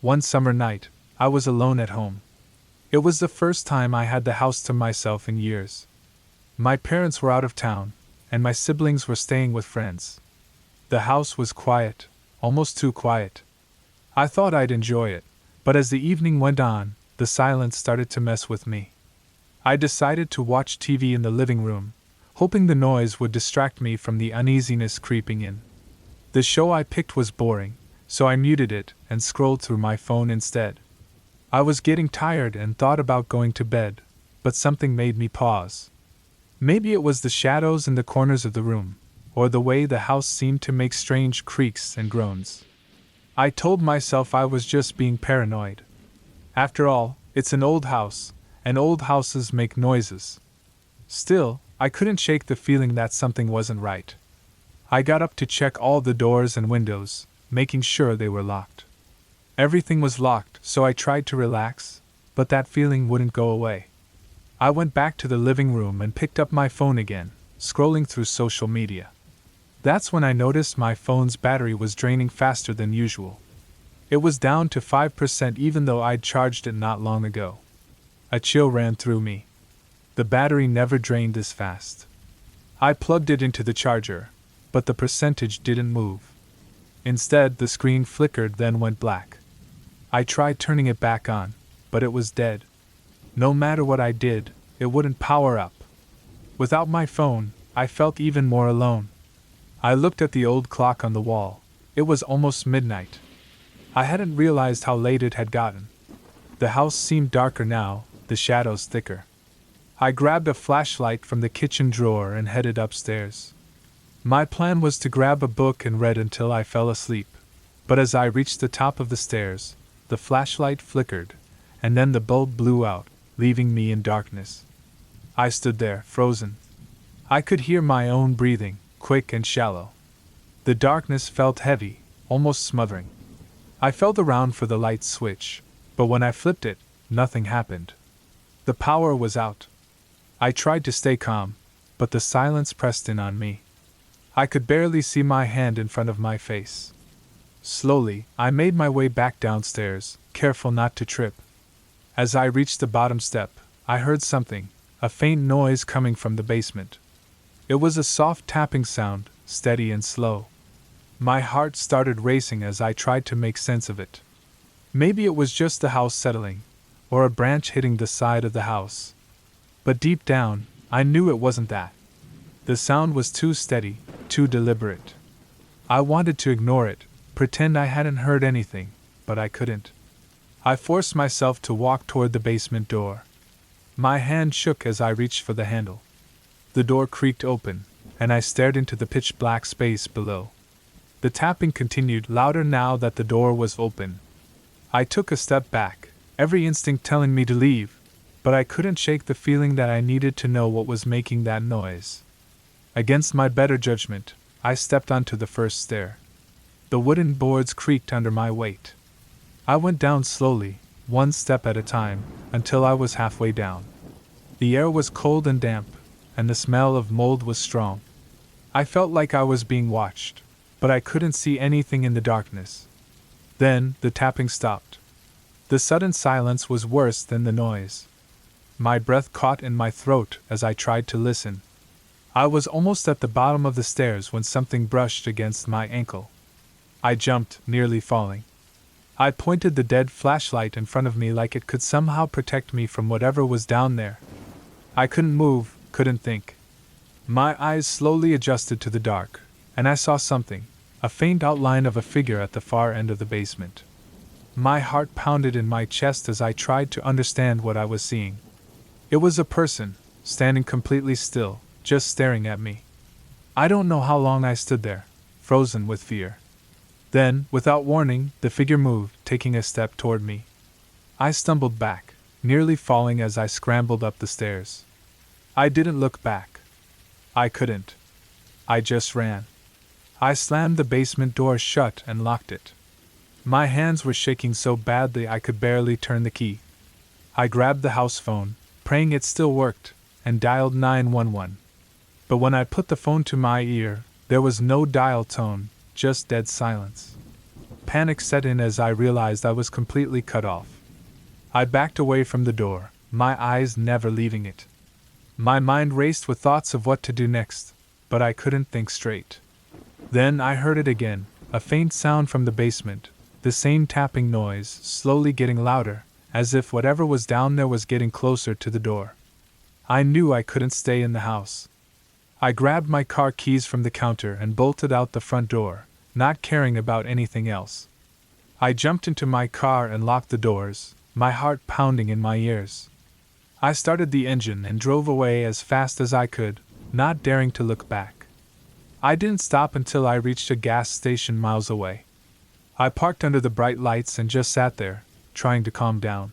One summer night, I was alone at home. It was the first time I had the house to myself in years. My parents were out of town, and my siblings were staying with friends. The house was quiet, almost too quiet. I thought I'd enjoy it, but as the evening went on, the silence started to mess with me. I decided to watch TV in the living room, hoping the noise would distract me from the uneasiness creeping in. The show I picked was boring, so I muted it and scrolled through my phone instead. I was getting tired and thought about going to bed, but something made me pause. Maybe it was the shadows in the corners of the room, or the way the house seemed to make strange creaks and groans. I told myself I was just being paranoid. After all, it's an old house, and old houses make noises. Still, I couldn't shake the feeling that something wasn't right. I got up to check all the doors and windows, making sure they were locked. Everything was locked, so I tried to relax, but that feeling wouldn't go away. I went back to the living room and picked up my phone again, scrolling through social media. That's when I noticed my phone's battery was draining faster than usual. It was down to 5% even though I'd charged it not long ago. A chill ran through me. The battery never drained this fast. I plugged it into the charger, but the percentage didn't move. Instead, the screen flickered then went black. I tried turning it back on, but it was dead. No matter what I did, it wouldn't power up. Without my phone, I felt even more alone. I looked at the old clock on the wall. It was almost midnight. I hadn't realized how late it had gotten. The house seemed darker now, the shadows thicker. I grabbed a flashlight from the kitchen drawer and headed upstairs. My plan was to grab a book and read until I fell asleep, but as I reached the top of the stairs, the flashlight flickered, and then the bulb blew out, leaving me in darkness. I stood there, frozen. I could hear my own breathing, quick and shallow. The darkness felt heavy, almost smothering. I felt around for the light switch, but when I flipped it, nothing happened. The power was out. I tried to stay calm, but the silence pressed in on me. I could barely see my hand in front of my face. Slowly, I made my way back downstairs, careful not to trip. As I reached the bottom step, I heard something, a faint noise coming from the basement. It was a soft tapping sound, steady and slow. My heart started racing as I tried to make sense of it. Maybe it was just the house settling, or a branch hitting the side of the house. But deep down, I knew it wasn't that. The sound was too steady, too deliberate. I wanted to ignore it, pretend I hadn't heard anything, but I couldn't. I forced myself to walk toward the basement door. My hand shook as I reached for the handle. The door creaked open, and I stared into the pitch-black space below. The tapping continued, louder now that the door was open. I took a step back, every instinct telling me to leave, but I couldn't shake the feeling that I needed to know what was making that noise. Against my better judgment, I stepped onto the first stair. The wooden boards creaked under my weight. I went down slowly, one step at a time, until I was halfway down. The air was cold and damp, and the smell of mold was strong. I felt like I was being watched, but I couldn't see anything in the darkness. Then, the tapping stopped. The sudden silence was worse than the noise. My breath caught in my throat as I tried to listen. I was almost at the bottom of the stairs when something brushed against my ankle. I jumped, nearly falling. I pointed the dead flashlight in front of me like it could somehow protect me from whatever was down there. I couldn't move, couldn't think. My eyes slowly adjusted to the dark, and I saw something, a faint outline of a figure at the far end of the basement. My heart pounded in my chest as I tried to understand what I was seeing. It was a person, standing completely still, just staring at me. I don't know how long I stood there, frozen with fear. Then, without warning, the figure moved, taking a step toward me. I stumbled back, nearly falling as I scrambled up the stairs. I didn't look back. I couldn't. I just ran. I slammed the basement door shut and locked it. My hands were shaking so badly I could barely turn the key. I grabbed the house phone, praying it still worked, and dialed 911. But when I put the phone to my ear, there was no dial tone, just dead silence. panic set in as I realized I was completely cut off. I backed away from the door, my eyes never leaving it. My mind raced with thoughts of what to do next, but I couldn't think straight. Then I heard it again, a faint sound from the basement, the same tapping noise, slowly getting louder, as if whatever was down there was getting closer to the door. I knew I couldn't stay in the house. I grabbed my car keys from the counter and bolted out the front door, not caring about anything else. I jumped into my car and locked the doors, my heart pounding in my ears. I started the engine and drove away as fast as I could, not daring to look back. I didn't stop until I reached a gas station miles away. I parked under the bright lights and just sat there, trying to calm down.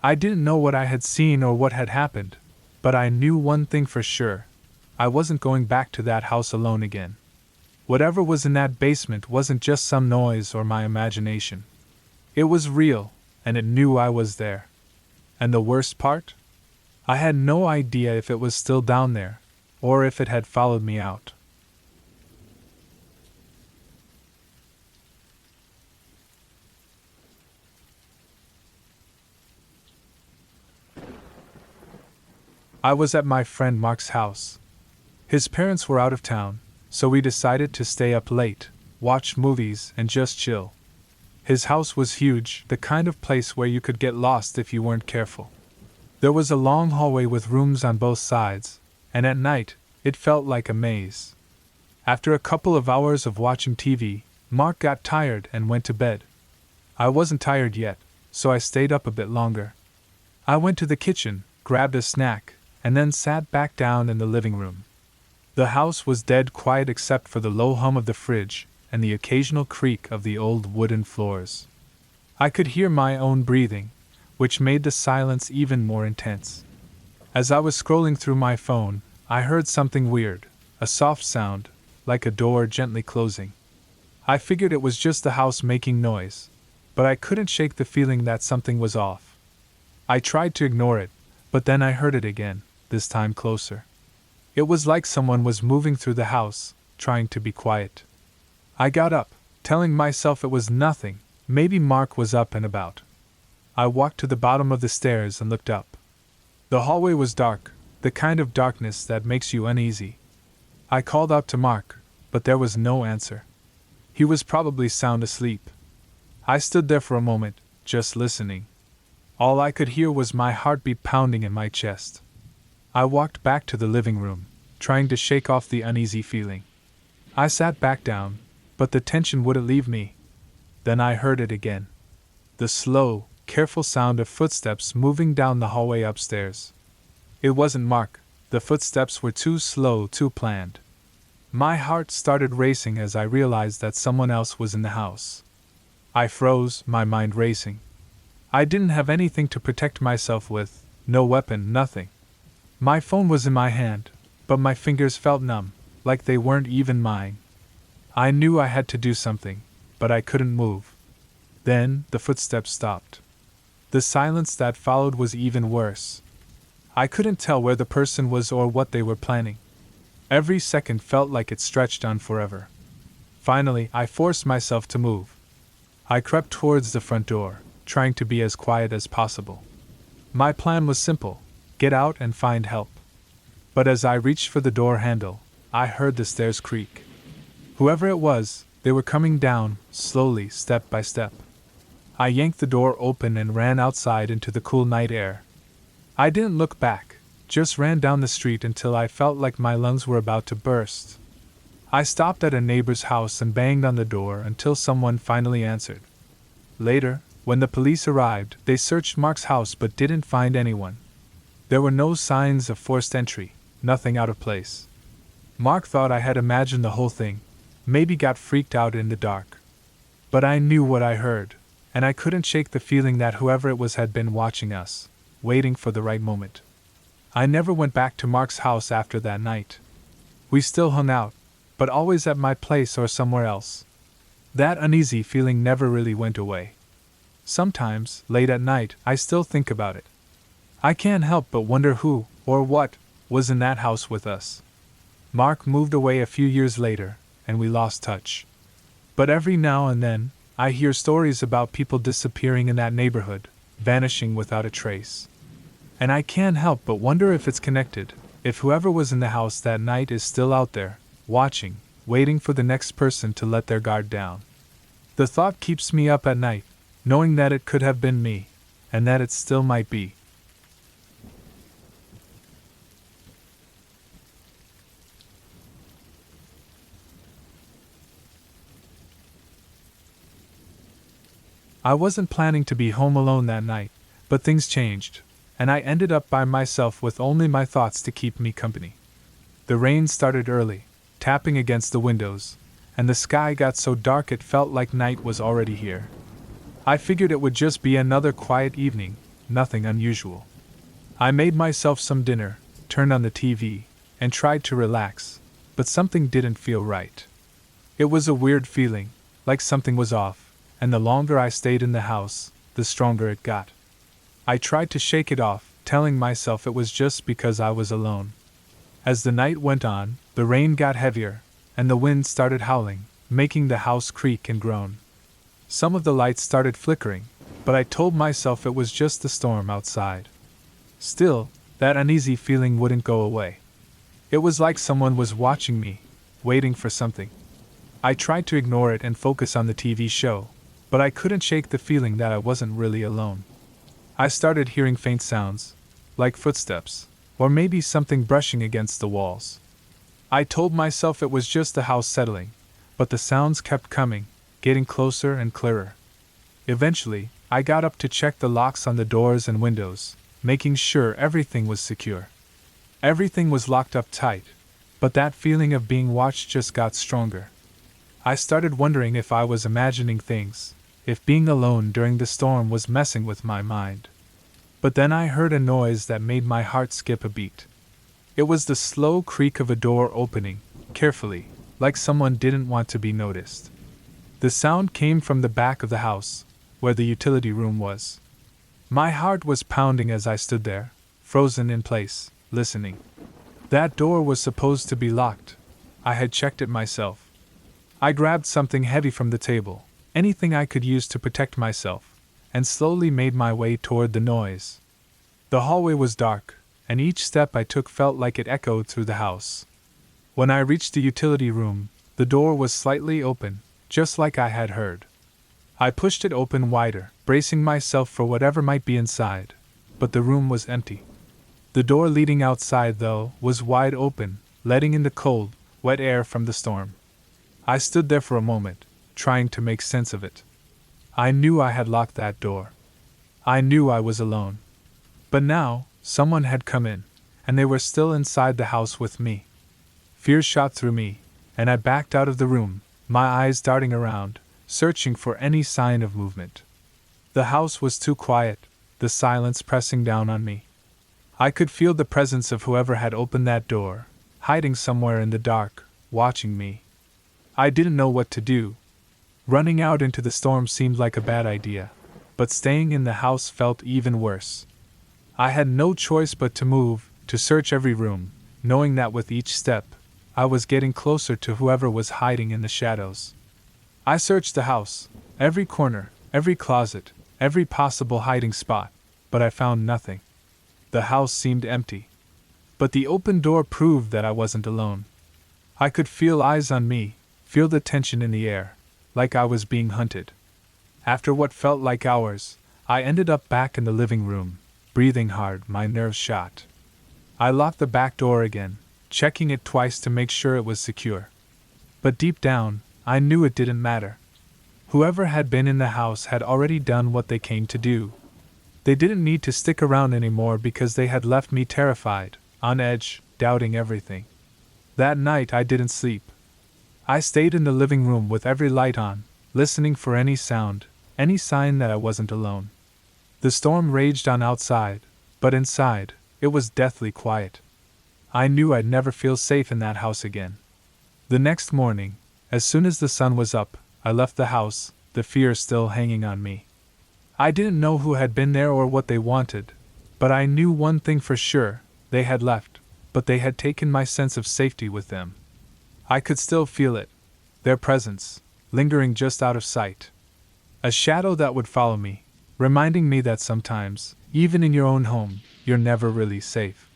I didn't know what I had seen or what had happened, but I knew one thing for sure. I wasn't going back to that house alone again. Whatever was in that basement wasn't just some noise or my imagination. It was real, and it knew I was there. And the worst part? I had no idea if it was still down there, or if it had followed me out. I was at my friend Mark's house. His parents were out of town, so we decided to stay up late, watch movies, and just chill. His house was huge, the kind of place where you could get lost if you weren't careful. There was a long hallway with rooms on both sides, and at night, it felt like a maze. After a couple of hours of watching TV, Mark got tired and went to bed. I wasn't tired yet, so I stayed up a bit longer. I went to the kitchen, grabbed a snack, and then sat back down in the living room. The house was dead quiet except for the low hum of the fridge and the occasional creak of the old wooden floors. I could hear my own breathing, which made the silence even more intense. As I was scrolling through my phone, I heard something weird, a soft sound, like a door gently closing. I figured it was just the house making noise, but I couldn't shake the feeling that something was off. I tried to ignore it, but then I heard it again, this time closer. It was like someone was moving through the house, trying to be quiet. I got up, telling myself it was nothing, maybe Mark was up and about. I walked to the bottom of the stairs and looked up. The hallway was dark, the kind of darkness that makes you uneasy. I called out to Mark, but there was no answer. He was probably sound asleep. I stood there for a moment, just listening. All I could hear was my heartbeat pounding in my chest. I walked back to the living room, trying to shake off the uneasy feeling. I sat back down, but the tension wouldn't leave me. Then I heard it again. The slow, careful sound of footsteps moving down the hallway upstairs. It wasn't Mark, the footsteps were too slow, too planned. My heart started racing as I realized that someone else was in the house. I froze, my mind racing. I didn't have anything to protect myself with, no weapon, nothing. My phone was in my hand, but my fingers felt numb, like they weren't even mine. I knew I had to do something, but I couldn't move. Then, the footsteps stopped. The silence that followed was even worse. I couldn't tell where the person was or what they were planning. Every second felt like it stretched on forever. Finally, I forced myself to move. I crept towards the front door, trying to be as quiet as possible. My plan was simple: get out and find help. But as I reached for the door handle, I heard the stairs creak. Whoever it was, they were coming down, slowly, step by step. I yanked the door open and ran outside into the cool night air. I didn't look back, just ran down the street until I felt like my lungs were about to burst. I stopped at a neighbor's house and banged on the door until someone finally answered. Later, when the police arrived, they searched Mark's house but didn't find anyone. There were no signs of forced entry, nothing out of place. Mark thought I had imagined the whole thing, maybe got freaked out in the dark. But I knew what I heard, and I couldn't shake the feeling that whoever it was had been watching us, waiting for the right moment. I never went back to Mark's house after that night. We still hung out, but always at my place or somewhere else. That uneasy feeling never really went away. Sometimes, late at night, I still think about it. I can't help but wonder who, or what, was in that house with us. Mark moved away a few years later, and we lost touch. But every now and then, I hear stories about people disappearing in that neighborhood, vanishing without a trace. And I can't help but wonder if it's connected, if whoever was in the house that night is still out there, watching, waiting for the next person to let their guard down. The thought keeps me up at night, knowing that it could have been me, and that it still might be. I wasn't planning to be home alone that night, but things changed, and I ended up by myself with only my thoughts to keep me company. The rain started early, tapping against the windows, and the sky got so dark it felt like night was already here. I figured it would just be another quiet evening, nothing unusual. I made myself some dinner, turned on the TV, and tried to relax, but something didn't feel right. It was a weird feeling, like something was off, and the longer I stayed in the house, the stronger it got. I tried to shake it off, telling myself it was just because I was alone. As the night went on, the rain got heavier, and the wind started howling, making the house creak and groan. Some of the lights started flickering, but I told myself it was just the storm outside. Still, that uneasy feeling wouldn't go away. It was like someone was watching me, waiting for something. I tried to ignore it and focus on the TV show, but I couldn't shake the feeling that I wasn't really alone. I started hearing faint sounds, like footsteps, or maybe something brushing against the walls. I told myself it was just the house settling, but the sounds kept coming, getting closer and clearer. Eventually, I got up to check the locks on the doors and windows, making sure everything was secure. Everything was locked up tight, but that feeling of being watched just got stronger. I started wondering if I was imagining things, if being alone during the storm was messing with my mind. But then I heard a noise that made my heart skip a beat. It was the slow creak of a door opening, carefully, like someone didn't want to be noticed. The sound came from the back of the house, where the utility room was. My heart was pounding as I stood there, frozen in place, listening. That door was supposed to be locked. I had checked it myself. I grabbed something heavy from the table, anything I could use to protect myself, and slowly made my way toward the noise. The hallway was dark, and each step I took felt like it echoed through the house. When I reached the utility room, the door was slightly open, just like I had heard. I pushed it open wider, bracing myself for whatever might be inside, but the room was empty. The door leading outside, though, was wide open, letting in the cold, wet air from the storm. I stood there for a moment, trying to make sense of it. I knew I had locked that door. I knew I was alone. But now, someone had come in, and they were still inside the house with me. Fear shot through me, and I backed out of the room, my eyes darting around, searching for any sign of movement. The house was too quiet, the silence pressing down on me. I could feel the presence of whoever had opened that door, hiding somewhere in the dark, watching me. I didn't know what to do. Running out into the storm seemed like a bad idea, but staying in the house felt even worse. I had no choice but to move, to search every room, knowing that with each step, I was getting closer to whoever was hiding in the shadows. I searched the house, every corner, every closet, every possible hiding spot, but I found nothing. The house seemed empty. But the open door proved that I wasn't alone. I could feel eyes on me, feel the tension in the air, like I was being hunted. After what felt like hours, I ended up back in the living room, breathing hard, my nerves shot. I locked the back door again, checking it twice to make sure it was secure. But deep down, I knew it didn't matter. Whoever had been in the house had already done what they came to do. They didn't need to stick around anymore because they had left me terrified, on edge, doubting everything. That night I didn't sleep. I stayed in the living room with every light on, listening for any sound, any sign that I wasn't alone. The storm raged on outside, but inside, it was deathly quiet. I knew I'd never feel safe in that house again. The next morning, as soon as the sun was up, I left the house, the fear still hanging on me. I didn't know who had been there or what they wanted, but I knew one thing for sure: they had left, but they had taken my sense of safety with them. I could still feel it, their presence, lingering just out of sight. A shadow that would follow me, reminding me that sometimes, even in your own home, you're never really safe.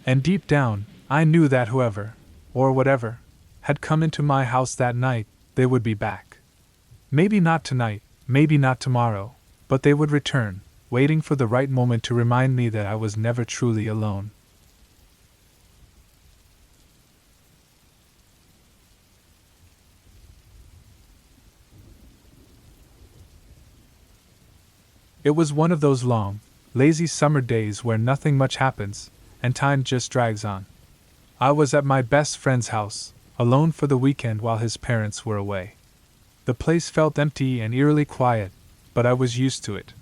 And deep down, I knew that whoever, or whatever, had come into my house that night, they would be back. Maybe not tonight, maybe not tomorrow, but they would return, waiting for the right moment to remind me that I was never truly alone. It was one of those long, lazy summer days where nothing much happens, and time just drags on. I was at my best friend's house, alone for the weekend while his parents were away. The place felt empty and eerily quiet, but I was used to it.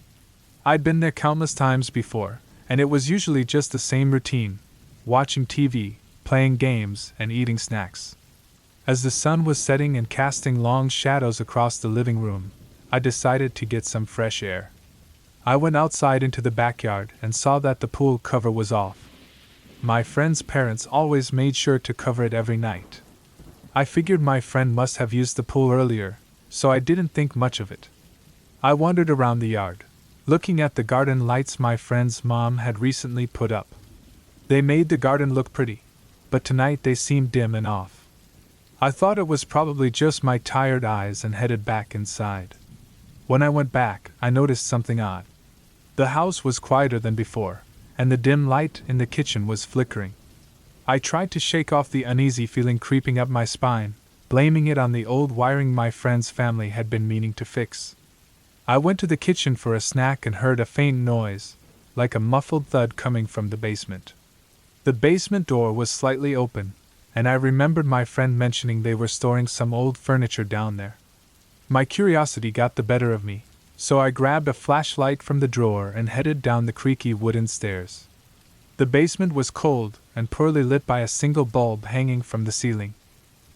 I'd been there countless times before, and it was usually just the same routine: watching TV, playing games, and eating snacks. As the sun was setting and casting long shadows across the living room, I decided to get some fresh air. I went outside into the backyard and saw that the pool cover was off. My friend's parents always made sure to cover it every night. I figured my friend must have used the pool earlier, so I didn't think much of it. I wandered around the yard, looking at the garden lights my friend's mom had recently put up. They made the garden look pretty, but tonight they seemed dim and off. I thought it was probably just my tired eyes and headed back inside. When I went back, I noticed something odd. The house was quieter than before, and the dim light in the kitchen was flickering. I tried to shake off the uneasy feeling creeping up my spine, blaming it on the old wiring my friend's family had been meaning to fix. I went to the kitchen for a snack and heard a faint noise, like a muffled thud coming from the basement. The basement door was slightly open, and I remembered my friend mentioning they were storing some old furniture down there. My curiosity got the better of me, so I grabbed a flashlight from the drawer and headed down the creaky wooden stairs. The basement was cold and poorly lit by a single bulb hanging from the ceiling.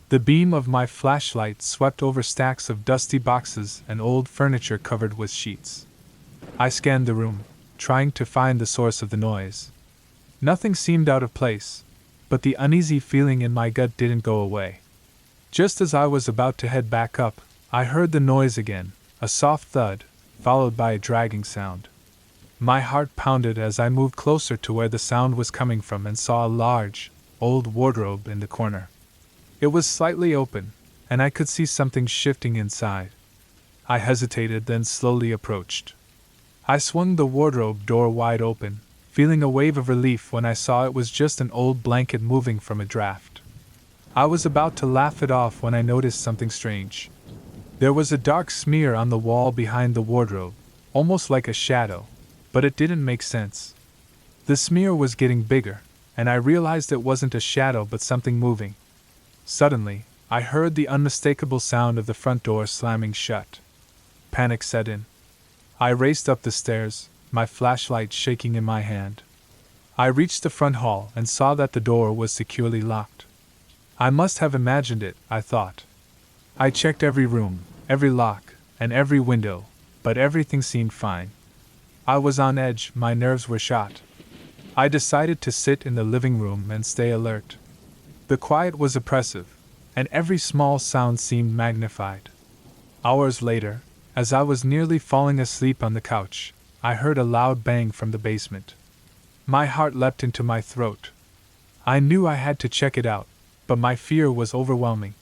The beam of my flashlight swept over stacks of dusty boxes and old furniture covered with sheets. I scanned the room, trying to find the source of the noise. Nothing seemed out of place, but the uneasy feeling in my gut didn't go away. Just as I was about to head back up, I heard the noise again, a soft thud, followed by a dragging sound. My heart pounded as I moved closer to where the sound was coming from and saw a large, old wardrobe in the corner. It was slightly open, and I could see something shifting inside. I hesitated, then slowly approached. I swung the wardrobe door wide open, feeling a wave of relief when I saw it was just an old blanket moving from a draft. I was about to laugh it off when I noticed something strange. There was a dark smear on the wall behind the wardrobe, almost like a shadow, but it didn't make sense. The smear was getting bigger, and I realized it wasn't a shadow but something moving. Suddenly, I heard the unmistakable sound of the front door slamming shut. Panic set in. I raced up the stairs, my flashlight shaking in my hand. I reached the front hall and saw that the door was securely locked. I must have imagined it, I thought. I checked every room, every lock, and every window, but everything seemed fine. I was on edge, my nerves were shot. I decided to sit in the living room and stay alert. The quiet was oppressive, and every small sound seemed magnified. Hours later, as I was nearly falling asleep on the couch, I heard a loud bang from the basement. My heart leapt into my throat. I knew I had to check it out, but my fear was overwhelming.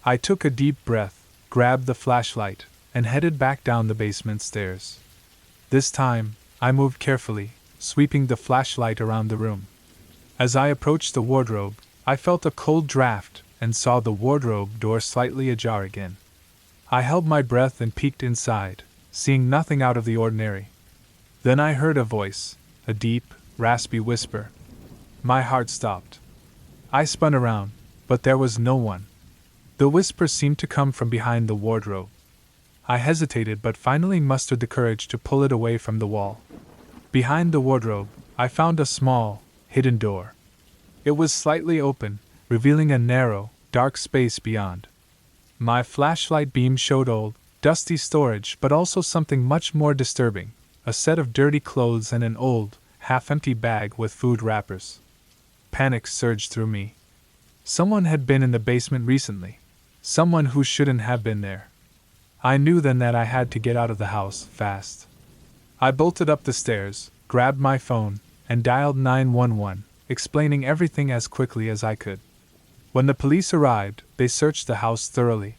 I took a deep breath, grabbed the flashlight, and headed back down the basement stairs. This time, I moved carefully, sweeping the flashlight around the room. As I approached the wardrobe, I felt a cold draft and saw the wardrobe door slightly ajar again. I held my breath and peeked inside, seeing nothing out of the ordinary. Then I heard a voice, a deep, raspy whisper. My heart stopped. I spun around, but there was no one. The whisper seemed to come from behind the wardrobe. I hesitated but finally mustered the courage to pull it away from the wall. Behind the wardrobe, I found a small, hidden door. It was slightly open, revealing a narrow, dark space beyond. My flashlight beam showed old, dusty storage, but also something much more disturbing: a set of dirty clothes and an old, half-empty bag with food wrappers. Panic surged through me. Someone had been in the basement recently. Someone who shouldn't have been there. I knew then that I had to get out of the house, fast. I bolted up the stairs, grabbed my phone, and dialed 911, explaining everything as quickly as I could. When the police arrived, they searched the house thoroughly.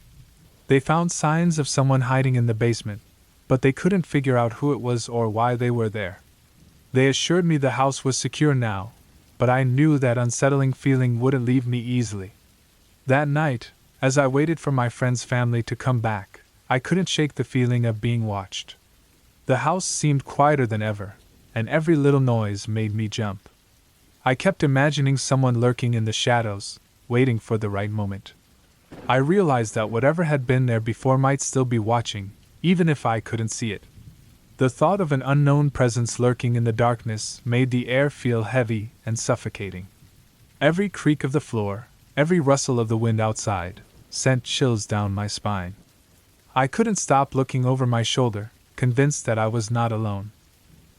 They found signs of someone hiding in the basement, but they couldn't figure out who it was or why they were there. They assured me the house was secure now, but I knew that unsettling feeling wouldn't leave me easily. That night, as I waited for my friend's family to come back, I couldn't shake the feeling of being watched. The house seemed quieter than ever, and every little noise made me jump. I kept imagining someone lurking in the shadows, waiting for the right moment. I realized that whatever had been there before might still be watching, even if I couldn't see it. The thought of an unknown presence lurking in the darkness made the air feel heavy and suffocating. Every creak of the floor, every rustle of the wind outside, sent chills down my spine. I couldn't stop looking over my shoulder, convinced that I was not alone.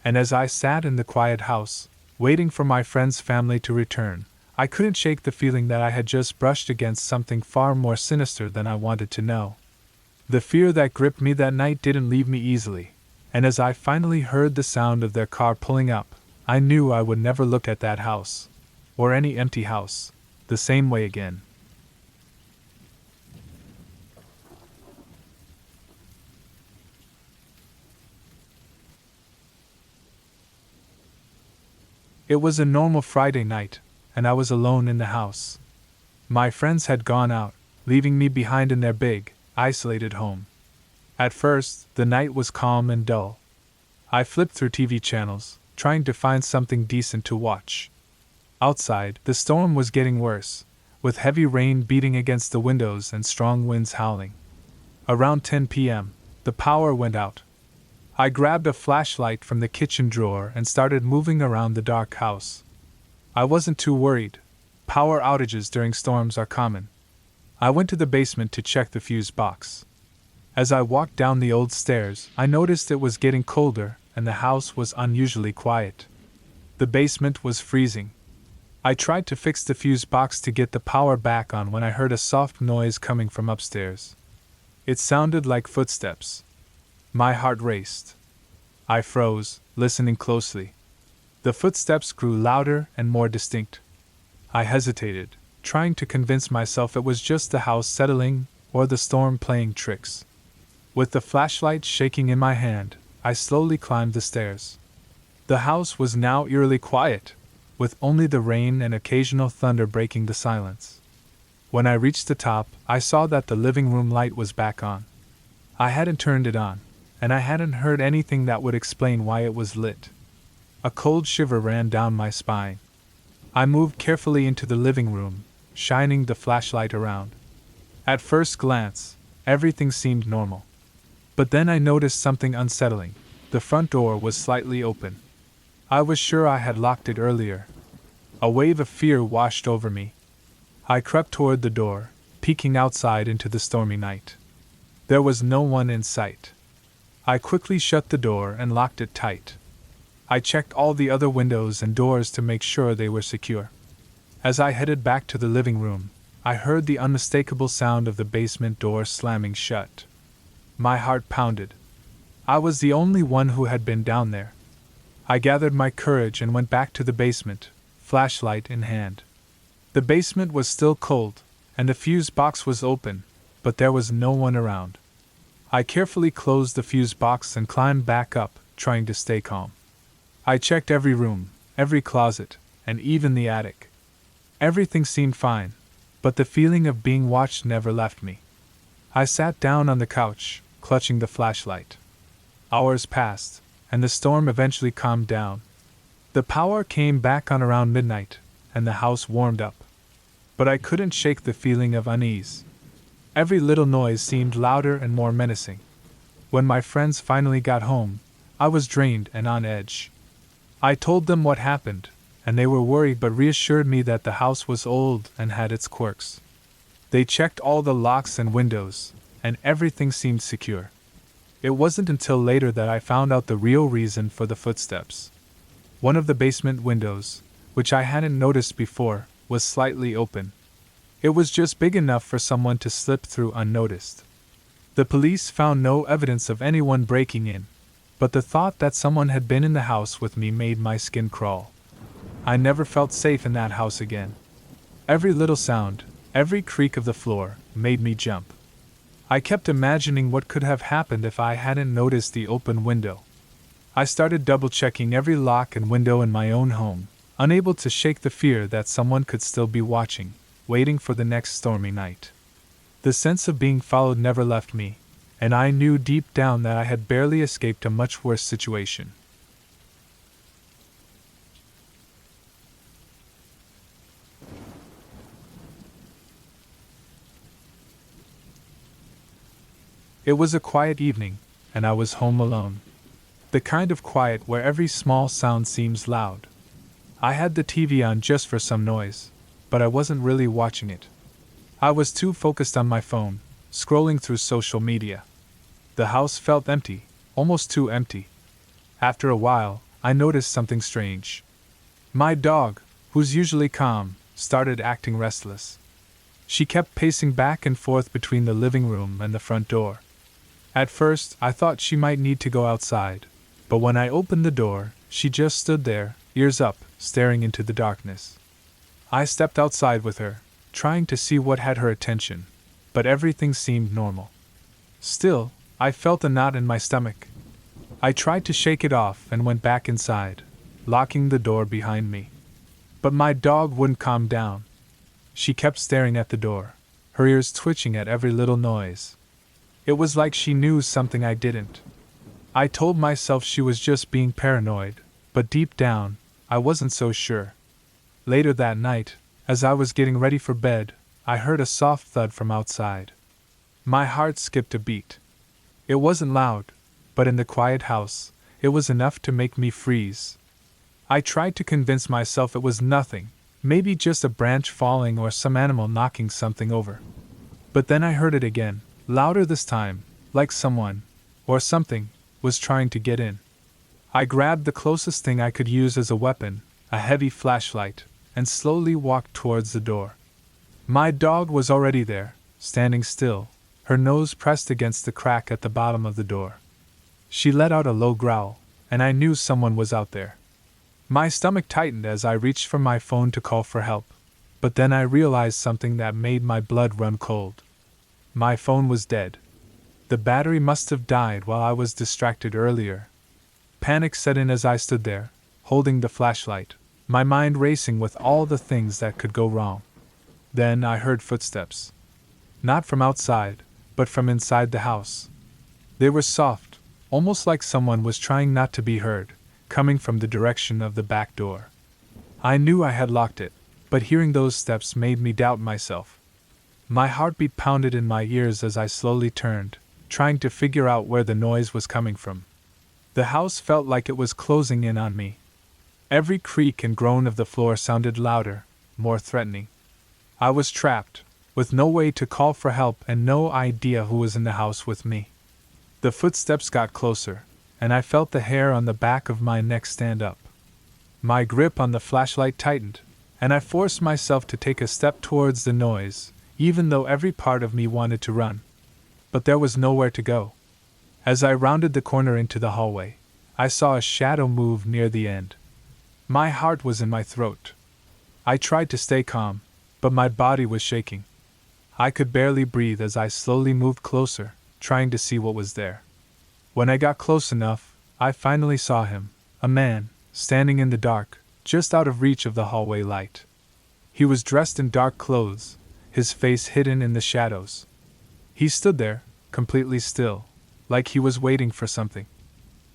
And as I sat in the quiet house, waiting for my friend's family to return, I couldn't shake the feeling that I had just brushed against something far more sinister than I wanted to know. The fear that gripped me that night didn't leave me easily, and as I finally heard the sound of their car pulling up, I knew I would never look at that house, or any empty house, the same way again. It was a normal Friday night, and I was alone in the house. My friends had gone out, leaving me behind in their big, isolated home. At first, the night was calm and dull. I flipped through TV channels, trying to find something decent to watch. Outside, the storm was getting worse, with heavy rain beating against the windows and strong winds howling. Around 10 p.m., the power went out. I grabbed a flashlight from the kitchen drawer and started moving around the dark house. I wasn't too worried. Power outages during storms are common. I went to the basement to check the fuse box. As I walked down the old stairs, I noticed it was getting colder and the house was unusually quiet. The basement was freezing. I tried to fix the fuse box to get the power back on when I heard a soft noise coming from upstairs. It sounded like footsteps. My heart raced. I froze, listening closely. The footsteps grew louder and more distinct. I hesitated, trying to convince myself it was just the house settling or the storm playing tricks. With the flashlight shaking in my hand, I slowly climbed the stairs. The house was now eerily quiet, with only the rain and occasional thunder breaking the silence. When I reached the top, I saw that the living room light was back on. I hadn't turned it on, and I hadn't heard anything that would explain why it was lit. A cold shiver ran down my spine. I moved carefully into the living room, shining the flashlight around. At first glance, everything seemed normal. But then I noticed something unsettling. The front door was slightly open. I was sure I had locked it earlier. A wave of fear washed over me. I crept toward the door, peeking outside into the stormy night. There was no one in sight. I quickly shut the door and locked it tight. I checked all the other windows and doors to make sure they were secure. As I headed back to the living room, I heard the unmistakable sound of the basement door slamming shut. My heart pounded. I was the only one who had been down there. I gathered my courage and went back to the basement, flashlight in hand. The basement was still cold, and the fuse box was open, but there was no one around. I carefully closed the fuse box and climbed back up, trying to stay calm. I checked every room, every closet, and even the attic. Everything seemed fine, but the feeling of being watched never left me. I sat down on the couch, clutching the flashlight. Hours passed, and the storm eventually calmed down. The power came back on around midnight, and the house warmed up. But I couldn't shake the feeling of unease. Every little noise seemed louder and more menacing. When my friends finally got home, I was drained and on edge. I told them what happened, and they were worried but reassured me that the house was old and had its quirks. They checked all the locks and windows, and everything seemed secure. It wasn't until later that I found out the real reason for the footsteps. One of the basement windows, which I hadn't noticed before, was slightly open. It was just big enough for someone to slip through unnoticed. The police found no evidence of anyone breaking in, but the thought that someone had been in the house with me made my skin crawl. I never felt safe in that house again. Every little sound, every creak of the floor, made me jump. I kept imagining what could have happened if I hadn't noticed the open window. I started double-checking every lock and window in my own home, unable to shake the fear that someone could still be watching, waiting for the next stormy night. The sense of being followed never left me, and I knew deep down that I had barely escaped a much worse situation. It was a quiet evening, and I was home alone. The kind of quiet where every small sound seems loud. I had the TV on just for some noise, but I wasn't really watching it. I was too focused on my phone, scrolling through social media. The house felt empty, almost too empty. After a while, I noticed something strange. My dog, who's usually calm, started acting restless. She kept pacing back and forth between the living room and the front door. At first, I thought she might need to go outside, but when I opened the door, she just stood there, ears up, staring into the darkness. I stepped outside with her, trying to see what had her attention, but everything seemed normal. Still, I felt a knot in my stomach. I tried to shake it off and went back inside, locking the door behind me. But my dog wouldn't calm down. She kept staring at the door, her ears twitching at every little noise. It was like she knew something I didn't. I told myself she was just being paranoid, but deep down, I wasn't so sure. Later that night, as I was getting ready for bed, I heard a soft thud from outside. My heart skipped a beat. It wasn't loud, but in the quiet house, it was enough to make me freeze. I tried to convince myself it was nothing, maybe just a branch falling or some animal knocking something over. But then I heard it again, louder this time, like someone, or something, was trying to get in. I grabbed the closest thing I could use as a weapon, a heavy flashlight, and slowly walked towards the door. My dog was already there, standing still, her nose pressed against the crack at the bottom of the door. She let out a low growl, and I knew someone was out there. My stomach tightened as I reached for my phone to call for help, but then I realized something that made my blood run cold. My phone was dead. The battery must have died while I was distracted earlier. Panic set in as I stood there, holding the flashlight, my mind racing with all the things that could go wrong. Then I heard footsteps. Not from outside, but from inside the house. They were soft, almost like someone was trying not to be heard, coming from the direction of the back door. I knew I had locked it, but hearing those steps made me doubt myself. My heartbeat pounded in my ears as I slowly turned, trying to figure out where the noise was coming from. The house felt like it was closing in on me. Every creak and groan of the floor sounded louder, more threatening. I was trapped, with no way to call for help and no idea who was in the house with me. The footsteps got closer, and I felt the hair on the back of my neck stand up. My grip on the flashlight tightened, and I forced myself to take a step towards the noise, even though every part of me wanted to run. But there was nowhere to go. As I rounded the corner into the hallway, I saw a shadow move near the end. My heart was in my throat. I tried to stay calm, but my body was shaking. I could barely breathe as I slowly moved closer, trying to see what was there. When I got close enough, I finally saw him, a man, standing in the dark, just out of reach of the hallway light. He was dressed in dark clothes, his face hidden in the shadows. He stood there, completely still, like he was waiting for something.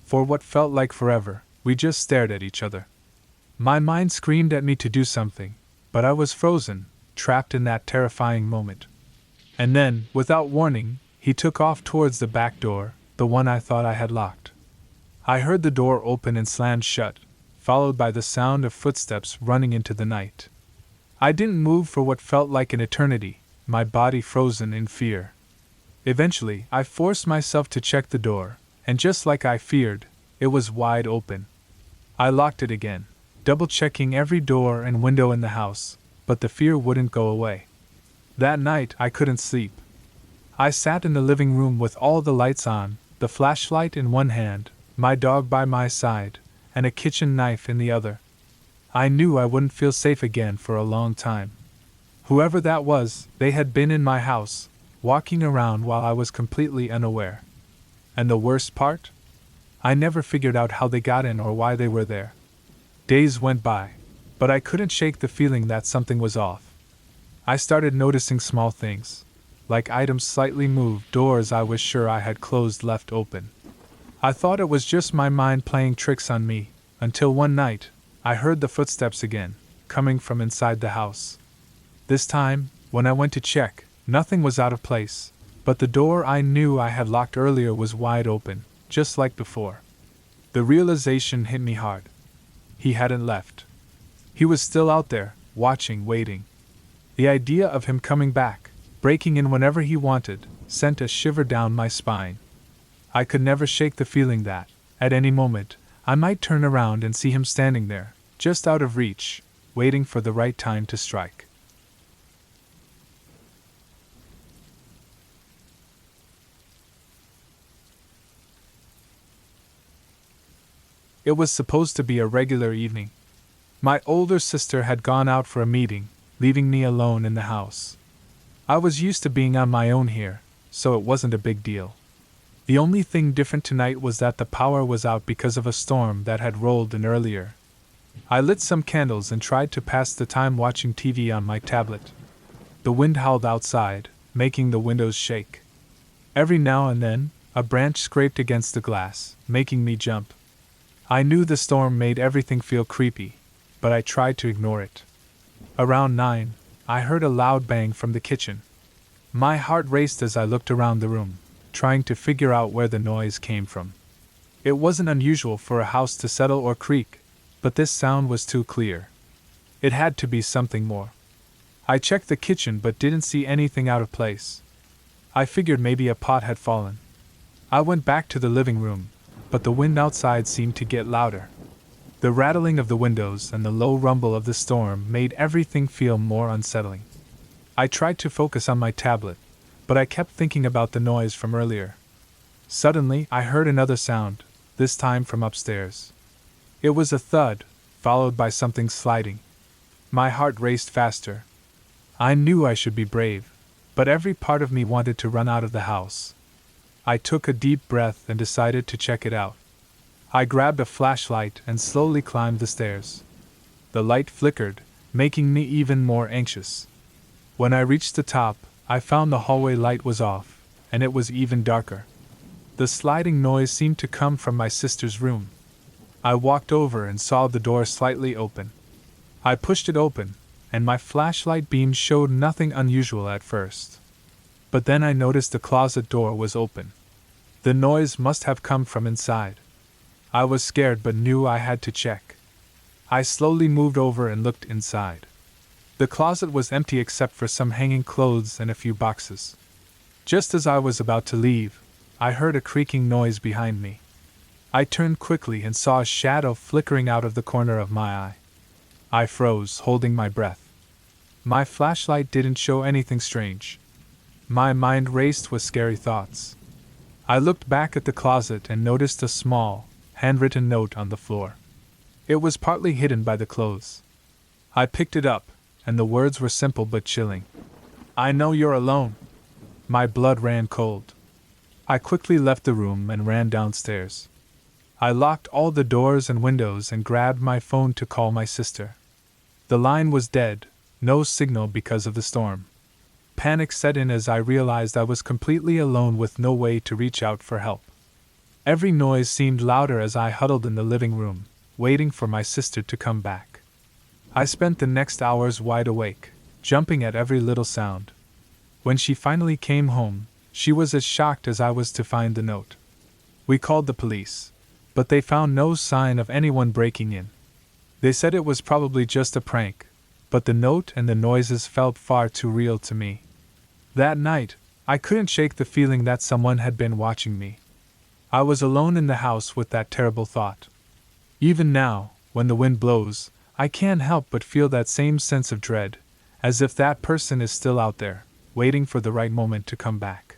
For what felt like forever, we just stared at each other. My mind screamed at me to do something, but I was frozen, trapped in that terrifying moment. And then, without warning, he took off towards the back door, the one I thought I had locked. I heard the door open and slam shut, followed by the sound of footsteps running into the night. I didn't move for what felt like an eternity, my body frozen in fear. Eventually, I forced myself to check the door, and just like I feared, it was wide open. I locked it again, double-checking every door and window in the house, but the fear wouldn't go away. That night, I couldn't sleep. I sat in the living room with all the lights on, the flashlight in one hand, my dog by my side, and a kitchen knife in the other. I knew I wouldn't feel safe again for a long time. Whoever that was, they had been in my house, walking around while I was completely unaware. And the worst part? I never figured out how they got in or why they were there. Days went by, but I couldn't shake the feeling that something was off. I started noticing small things, like items slightly moved, doors I was sure I had closed left open. I thought it was just my mind playing tricks on me, until one night, I heard the footsteps again, coming from inside the house. This time, when I went to check, nothing was out of place, but the door I knew I had locked earlier was wide open, just like before. The realization hit me hard. He hadn't left. He was still out there, watching, waiting. The idea of him coming back, breaking in whenever he wanted, sent a shiver down my spine. I could never shake the feeling that, at any moment, I might turn around and see him standing there, just out of reach, waiting for the right time to strike. It was supposed to be a regular evening. My older sister had gone out for a meeting, leaving me alone in the house. I was used to being on my own here, so it wasn't a big deal. The only thing different tonight was that the power was out because of a storm that had rolled in earlier. I lit some candles and tried to pass the time watching TV on my tablet. The wind howled outside, making the windows shake. Every now and then, a branch scraped against the glass, making me jump. I knew the storm made everything feel creepy, but I tried to ignore it. Around 9, I heard a loud bang from the kitchen. My heart raced as I looked around the room, trying to figure out where the noise came from. It wasn't unusual for a house to settle or creak, but this sound was too clear. It had to be something more. I checked the kitchen but didn't see anything out of place. I figured maybe a pot had fallen. I went back to the living room, but the wind outside seemed to get louder. The rattling of the windows and the low rumble of the storm made everything feel more unsettling. I tried to focus on my tablet, but I kept thinking about the noise from earlier. Suddenly, I heard another sound, this time from upstairs. It was a thud, followed by something sliding. My heart raced faster. I knew I should be brave, but every part of me wanted to run out of the house. I took a deep breath and decided to check it out. I grabbed a flashlight and slowly climbed the stairs. The light flickered, making me even more anxious. When I reached the top, I found the hallway light was off, and it was even darker. The sliding noise seemed to come from my sister's room. I walked over and saw the door slightly open. I pushed it open, and my flashlight beam showed nothing unusual at first. But then I noticed the closet door was open. The noise must have come from inside. I was scared but knew I had to check. I slowly moved over and looked inside. The closet was empty except for some hanging clothes and a few boxes. Just as I was about to leave, I heard a creaking noise behind me. I turned quickly and saw a shadow flickering out of the corner of my eye. I froze, holding my breath. My flashlight didn't show anything strange. My mind raced with scary thoughts. I looked back at the closet and noticed a small, handwritten note on the floor. It was partly hidden by the clothes. I picked it up, and the words were simple but chilling. "I know you're alone." My blood ran cold. I quickly left the room and ran downstairs. I locked all the doors and windows and grabbed my phone to call my sister. The line was dead, no signal because of the storm. Panic set in as I realized I was completely alone with no way to reach out for help. Every noise seemed louder as I huddled in the living room, waiting for my sister to come back. I spent the next hours wide awake, jumping at every little sound. When she finally came home, she was as shocked as I was to find the note. We called the police, but they found no sign of anyone breaking in. They said it was probably just a prank, but the note and the noises felt far too real to me. That night, I couldn't shake the feeling that someone had been watching me. I was alone in the house with that terrible thought. Even now, when the wind blows, I can't help but feel that same sense of dread, as if that person is still out there, waiting for the right moment to come back.